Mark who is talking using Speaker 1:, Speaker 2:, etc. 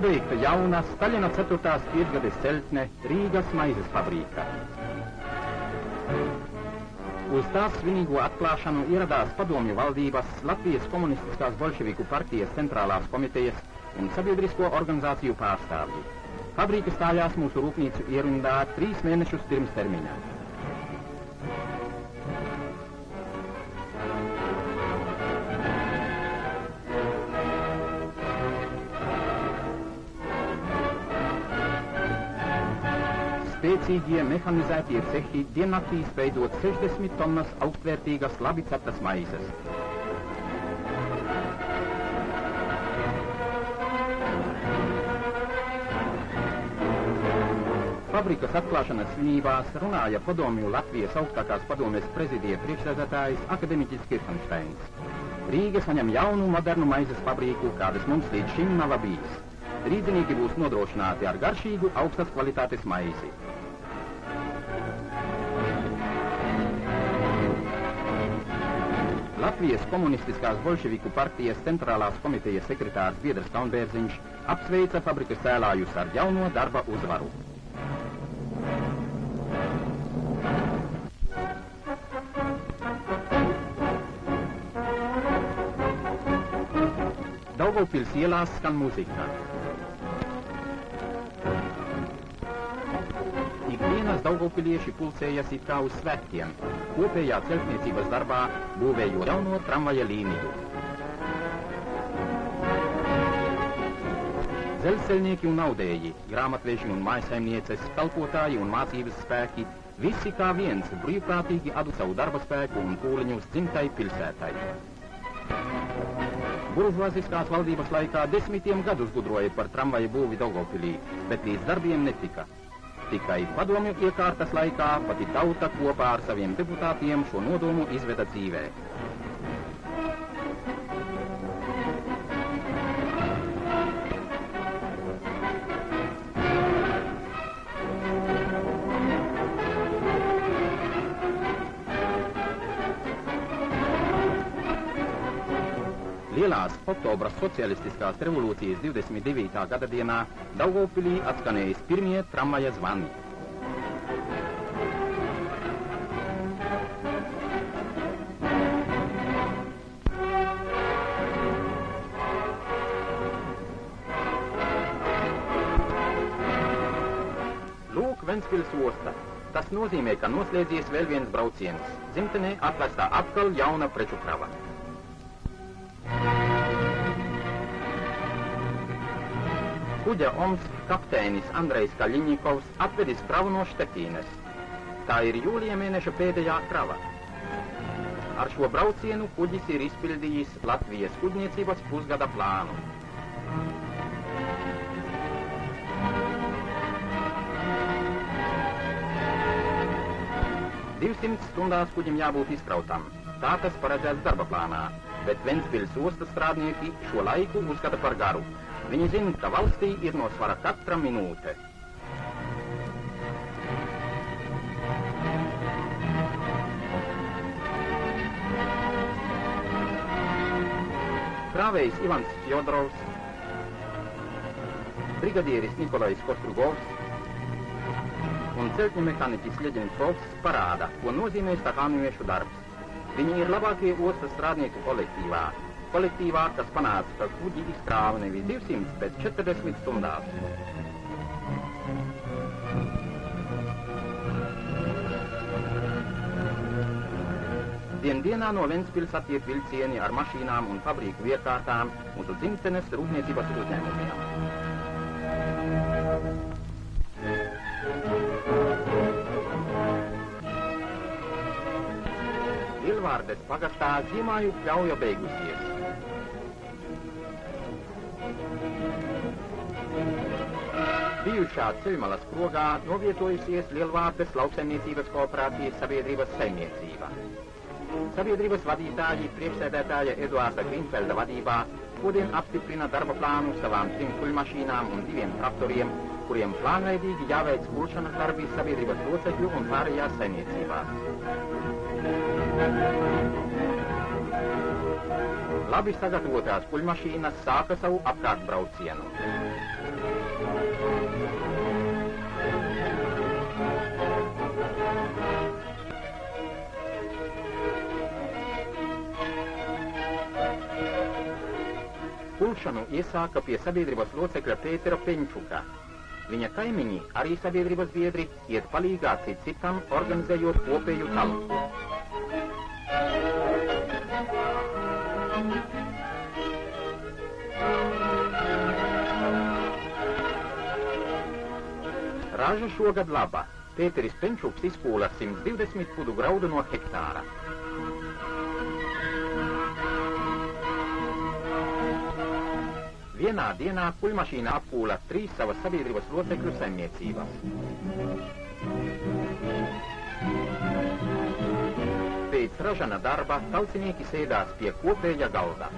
Speaker 1: pabeigta jauna Staļina 4. piecgades celtne Rīgas maizes fabrika. Uz tās svinīgo atklāšanu ieradās padomju valdības, Latvijas komunistiskās bolševiku partijas centrālās komitejas un sabiedrisko organizāciju pārstāvji. Fabrika stājās mūsu rūpnīcu ierindā 3 mēnešus pirms termiņa. Spēcīgie mehanizētie cehi diennaktī veidot 60 tonnas augstvērtīgas, labi ceptas maizes. Fabrikas atklāšanas svinībās runāja padomju Latvijas augstākās padomes prezidija priekšsēdētājs akademiķis Kirchensteins. Rīga saņem jaunu, modernu maizes fabriku, kādas mums līdz šim nav bijis. Rīdzinieki būs nodrošināti ar garšīgu, augstas kvalitātes maizi. Latvijas komunistiskās bolševiku partijas centrālās komitejas sekretārs Biedrs Kaunbērziņš apsveica fabrikas cēlājus ar jauno darba uzvaru. Daugavpils ielās skan muzika. Ikdienas daugavpilieši pulcējas it kā uz svētkiem, kopējā celtniecības darbā būvējot jauno tramvaja līniju. Dzelzceļnieki un audēji, grāmatveži un mājsaimnieces, kalpotāji un mācības spēki, visi kā viens brīvprātīgi atdod savu darba spēku un pūliņus dzimtai pilsētai. Buržuaziskās valdības laikā 10 gadus gudroja par tramvaja būvi Daugavpilī, bet līdz darbiem netika. Tikai padomju iekārtas laikā pati tauta kopā ar saviem deputātiem šo nodomu izveda dzīvē. Lielās oktobra socialistiskās revolūcijas 29. gada dienā Daugavpilī atskanējis pirmie tramvaja zvani. Lūk, Ventspils osta. Tas nozīmē, ka noslēdzies vēl viens brauciens. Dzimtenē atvestā atkal jauna preču krava. Kuģa Omsk kapteinis Andrejs Kaļiņikovs atvedis kravu no Štetīnes. Tā ir jūlija mēneša pēdējā krava. Ar šo braucienu kuģis ir izpildījis Latvijas kuģniecības pusgada plānu. Stundās kuģim jābūt izkrautam. Tā tas paredzēts darba plānā, bet Ventspils ostas strādnieki šo laiku uzskata par garu. Viņi zina, ka valstī ir no svara katra minūte. Krāvējs Ivans Fjodorovs, brigadieris Nikolajs Kostrugovs un celtņu mehaniķis Ļeģenkovs parāda, ko nozīmē stakānviešu darbs. Viņi ir labākie ostas strādnieku kolektīvā. Kolektīvā, kas panāca, ka kuģi izkrāva nevis 200, bet 40 stundās. Dienā no Ventspils attiek vilcieni ar mašīnām un fabriku viekārtām mūsu dzimtenes rūpniecības uzņēmumiem. Vilvārdes pagastā ziemāju pļauja beigusies. Bijušā ceļmalas progā novietojusies Lielvārdes lauksaimniecības kooperācijas sabiedrības saimniecība. Sabiedrības vadītāji priekšsēdētāja Eduārda Grīnfelda vadībā šodien apstiprina darba plānu savām 3 kuļmašīnām un 2 traktoriem, kuriem plānveidīgi jāveic kulšanas darbi sabiedrības locekļu un pārējās saimniecībās. Labi sagatavotās kuļmašīnas sāka savu apkārtbraucienu. Pulšanu iesāka pie sabiedrības locekļa Pētera Peņčuka. Viņa kaimiņi, arī sabiedrības biedri, iet palīgā citam, organizējot kopēju talku. Raža šogad laba. Pēteris Peņčuks izpūla 120 pudu graudu no hektāra. Vienā dienā kuļmašīna apkūla 3 savas sabiedrības locekļu saimniecības. Pēc ražana darba taucinieki sēdās pie kopēja galda.